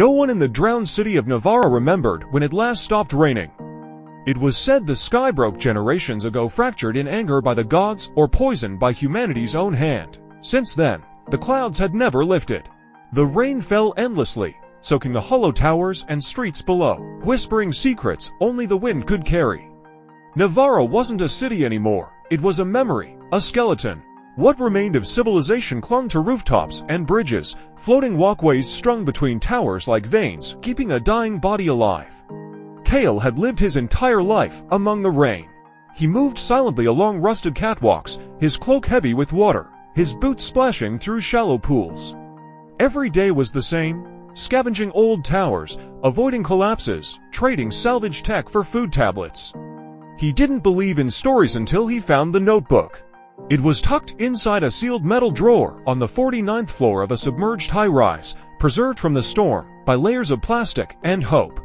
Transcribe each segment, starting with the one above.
No one in the drowned city of Navarra remembered when it last stopped raining. It was said the sky broke generations ago, fractured in anger by the gods or poisoned by humanity's own hand. Since then, the clouds had never lifted. The rain fell endlessly, soaking the hollow towers and streets below, whispering secrets only the wind could carry. Navarra wasn't a city anymore. It was a memory, a skeleton. What remained of civilization clung to rooftops and bridges, floating walkways strung between towers like veins, keeping a dying body alive. Kale had lived his entire life among the rain. He moved silently along rusted catwalks, his cloak heavy with water, his boots splashing through shallow pools. Every day was the same, scavenging old towers, avoiding collapses, trading salvage tech for food tablets. He didn't believe in stories until he found the notebook. It was tucked inside a sealed metal drawer on the 49th floor of a submerged high-rise, preserved from the storm by layers of plastic and hope.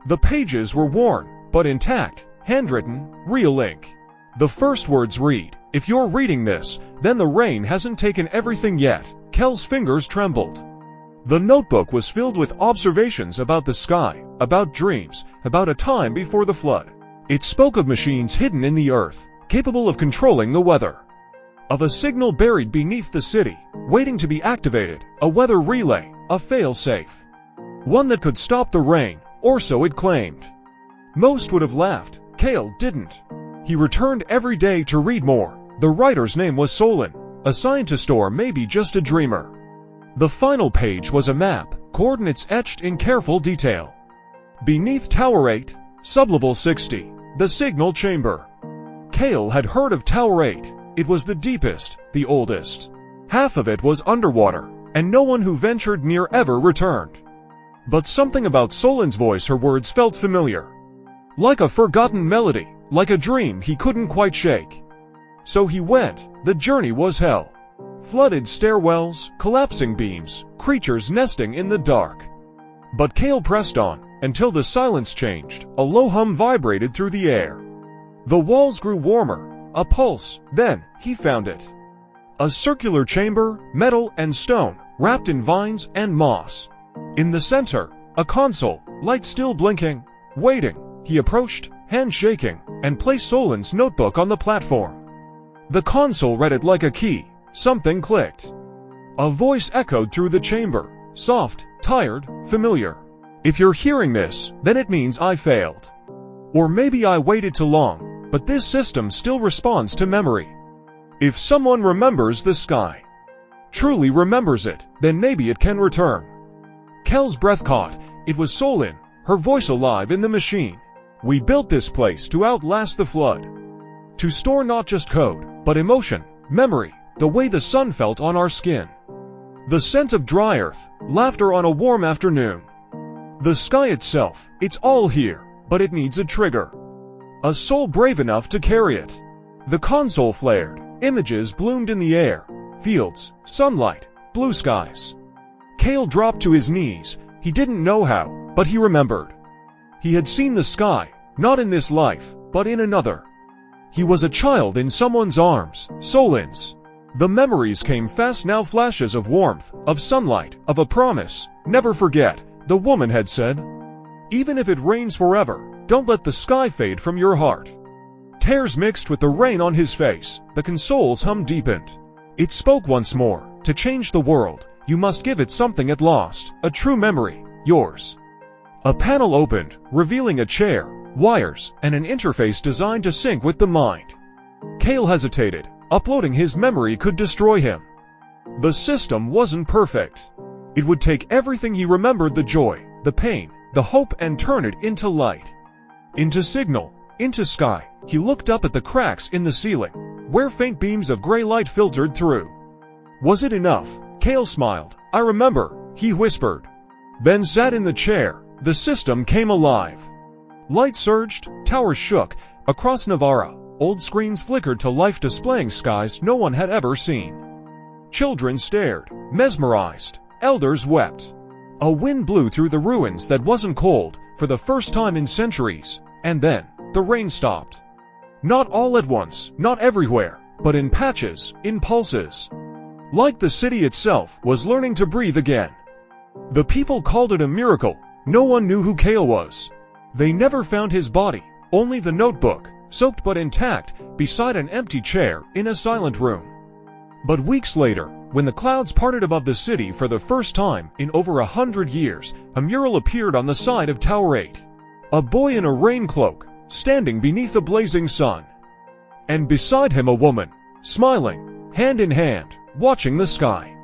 The pages were worn, but intact, handwritten, real ink. The first words read, "If you're reading this, then the rain hasn't taken everything yet." Kel's fingers trembled. The notebook was filled with observations about the sky, about dreams, about a time before the flood. It spoke of machines hidden in the earth, capable of controlling the weather. Of a signal buried beneath the city, waiting to be activated, a weather relay, a fail-safe. One that could stop the rain, or so it claimed. Most would have laughed. Kale didn't. He returned every day to read more. The writer's name was Solon, a scientist or maybe just a dreamer. The final page was a map, coordinates etched in careful detail. Beneath Tower 8, Sublevel 60, the signal chamber. Kale had heard of Tower 8. It was the deepest, the oldest. Half of it was underwater, and no one who ventured near ever returned. But something about Solon's voice, her words felt familiar. Like a forgotten melody, like a dream he couldn't quite shake. So he went. The journey was hell. Flooded stairwells, collapsing beams, creatures nesting in the dark. But Kale pressed on, until the silence changed. A low hum vibrated through the air. The walls grew warmer, a pulse. Then, he found it. A circular chamber, metal and stone, wrapped in vines and moss. In the center, a console, light still blinking, waiting. He approached, hand shaking, and placed Solon's notebook on the platform. The console read it like a key. Something clicked. A voice echoed through the chamber, soft, tired, familiar. "If you're hearing this, then it means I failed. Or maybe I waited too long, but this system still responds to memory. If someone remembers the sky, truly remembers it, then maybe it can return." Kel's breath caught. It was Solon, her voice alive in the machine. "We built this place to outlast the flood. To store not just code, but emotion, memory, the way the sun felt on our skin. The scent of dry earth, laughter on a warm afternoon. The sky itself, it's all here, but it needs a trigger. A soul brave enough to carry it." The console flared. Images bloomed in the air. Fields, sunlight, blue skies. Kale dropped to his knees. He didn't know how, but he remembered. He had seen the sky, not in this life, but in another. He was a child in someone's arms, Solon's. The memories came fast now, flashes of warmth, of sunlight, of a promise. "Never forget," the woman had said. "Even if it rains forever, don't let the sky fade from your heart." Tears mixed with the rain on his face. The console's hum deepened. It spoke once more. "To change the world, you must give it something it lost, a true memory, yours." A panel opened, revealing a chair, wires, and an interface designed to sync with the mind. Kale hesitated. Uploading his memory could destroy him. The system wasn't perfect. It would take everything he remembered, the joy, the pain, the hope, and turn it into light. Into signal, into sky. He looked up at the cracks in the ceiling, where faint beams of gray light filtered through. Was it enough? Kale smiled. "I remember," he whispered. Ben sat in the chair. The system came alive. Light surged, towers shook. Across Navarra, old screens flickered to life, displaying skies no one had ever seen. Children stared, mesmerized. Elders wept. A wind blew through the ruins that wasn't cold, for the first time in centuries. And then, the rain stopped. Not all at once, not everywhere, but in patches, in pulses. Like the city itself was learning to breathe again. The people called it a miracle. No one knew who Kale was. They never found his body, only the notebook, soaked but intact, beside an empty chair in a silent room. But weeks later, when the clouds parted above the city for the first time in over 100 years, a mural appeared on the side of Tower 8. A boy in a rain cloak, standing beneath the blazing sun. And beside him a woman, smiling, hand in hand, watching the sky.